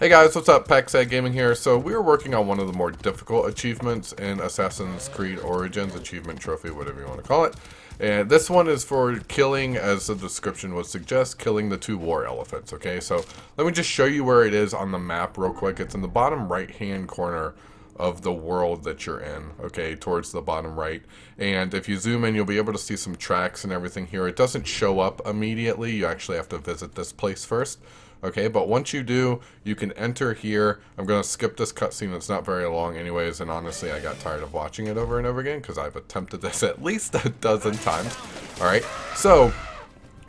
Hey guys, what's up? Paxad Gaming here. So we were working on one of the more difficult achievements in Assassin's Creed Origins, achievement trophy, whatever you want to call it. And this one is for killing, as the description would suggest, killing the 2 war elephants, okay? So let me just show you where it is on the map real quick. It's in the bottom right-hand corner of the world that you're in, okay, towards the bottom right. And if you zoom in, you'll be able to see some tracks and everything here. It doesn't show up immediately. You actually have to visit this place first. Okay, but once you do, you can enter here. I'm going to skip this cutscene. It's not very long anyways, and honestly, I got tired of watching it over and over again because I've attempted this at least a dozen times. Alright, so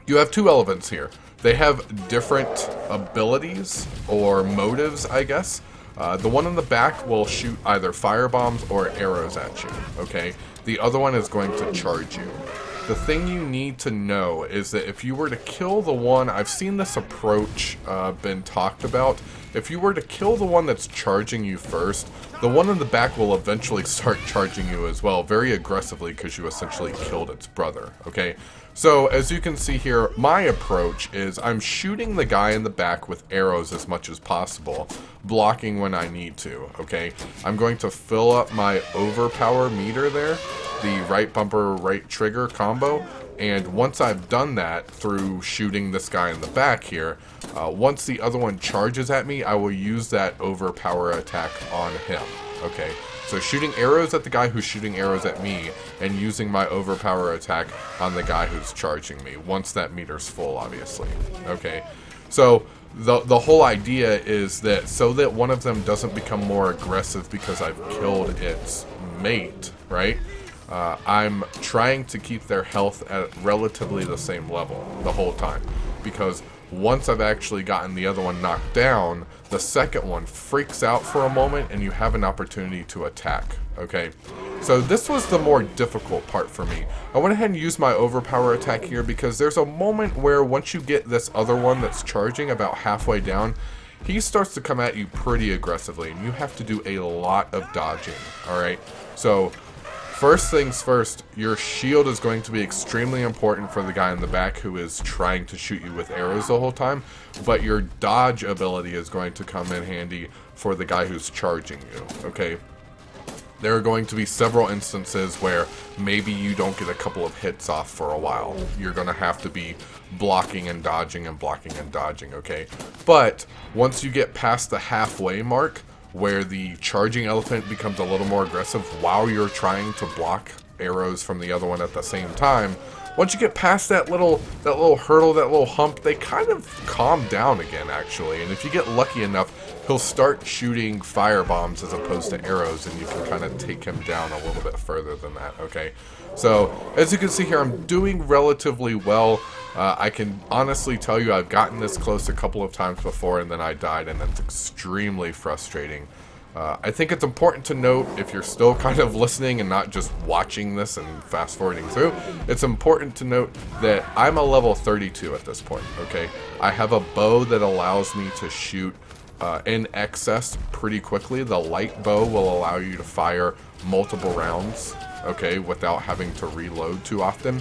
you have 2 elephants here. They have different abilities or motives, I guess. The one in the back will shoot either fire bombs or arrows at you, okay? The other one is going to charge you. The thing you need to know is that if you were to kill the one, I've seen this approach been talked about. If you were to kill the one that's charging you first, the one in the back will eventually start charging you as well, very aggressively, because you essentially killed its brother, okay? So, as you can see here, my approach is I'm shooting the guy in the back with arrows as much as possible, blocking when I need to, okay? I'm going to fill up my overpower meter there, the right bumper, right trigger combo, and once I've done that through shooting this guy in the back here, once the other one charges at me, I will use that overpower attack on him, okay? So shooting arrows at the guy who's shooting arrows at me, and using my overpower attack on the guy who's charging me, once that meter's full, obviously, okay? So the whole idea is that so that one of them doesn't become more aggressive because I've killed its mate, right? I'm trying to keep their health at relatively the same level the whole time, because once I've actually gotten the other one knocked down, the second one freaks out for a moment and you have an opportunity to attack, okay? So this was the more difficult part for me. I went ahead and used my overpower attack here because there's a moment where once you get this other one that's charging about halfway down, he starts to come at you pretty aggressively and you have to do a lot of dodging, alright? So first things first, your shield is going to be extremely important for the guy in the back who is trying to shoot you with arrows the whole time, but your dodge ability is going to come in handy for the guy who's charging you, okay? There are going to be several instances where maybe you don't get a couple of hits off for a while. You're going to have to be blocking and dodging and blocking and dodging, okay? But once you get past the halfway mark, where the charging elephant becomes a little more aggressive while you're trying to block arrows from the other one at the same time, once you get past that little hurdle, that little hump, they kind of calm down again, actually. And if you get lucky enough, he'll start shooting fire bombs as opposed to arrows, and you can kind of take him down a little bit further than that, okay? So, as you can see here, I'm doing relatively well. I can honestly tell you I've gotten this close a couple of times before, and then I died, and it's extremely frustrating. I think it's important to note, if you're still kind of listening and not just watching this and fast forwarding through, it's important to note that I'm a level 32 at this point, okay? I have a bow that allows me to shoot in excess pretty quickly. The light bow will allow you to fire multiple rounds, okay, without having to reload too often.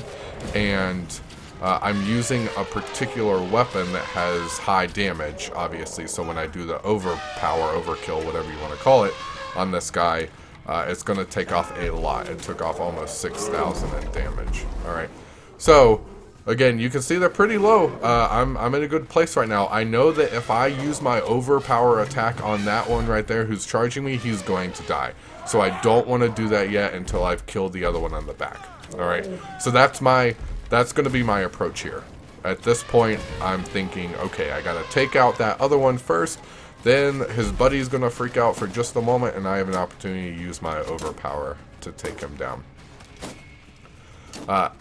And I'm using a particular weapon that has high damage, obviously, so when I do the overpower, overkill, whatever you want to call it, on this guy, it's going to take off a lot. It took off almost 6,000 in damage. Alright, so again, you can see they're pretty low. I'm in a good place right now. I know that if I use my overpower attack on that one right there who's charging me, he's going to die. So I don't want to do that yet until I've killed the other one on the back. Alright, so that's going to be my approach here. At this point, I'm thinking, okay, I gotta take out that other one first, then his buddy's gonna freak out for just a moment, and I have an opportunity to use my overpower to take him down.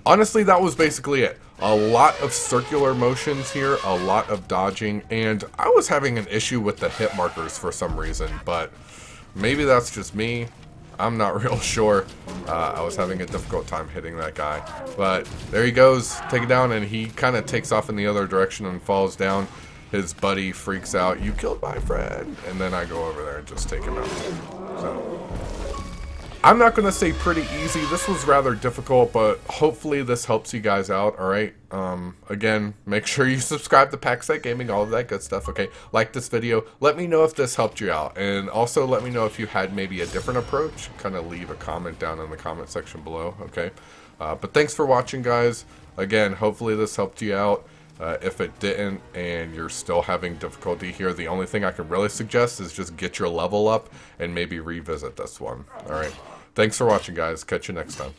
Honestly, that was basically it. A lot of circular motions here, a lot of dodging, and I was having an issue with the hit markers for some reason, but maybe that's just me. I'm not real sure. I was having a difficult time hitting that guy. But there he goes, take it down, and he kind of takes off in the other direction and falls down. His buddy freaks out, "You killed my friend!" And then I go over there and just take him out. So I'm not going to say pretty easy. This was rather difficult, but hopefully this helps you guys out, alright? Again, make sure you subscribe to Packside Gaming, all of that good stuff, okay? Like this video. Let me know if this helped you out. And also let me know if you had maybe a different approach. Kind of leave a comment down in the comment section below, okay? But thanks for watching, guys. Again, hopefully this helped you out. If it didn't and you're still having difficulty here, the only thing I can really suggest is just get your level up and maybe revisit this one. Alright. Thanks for watching, guys. Catch you next time.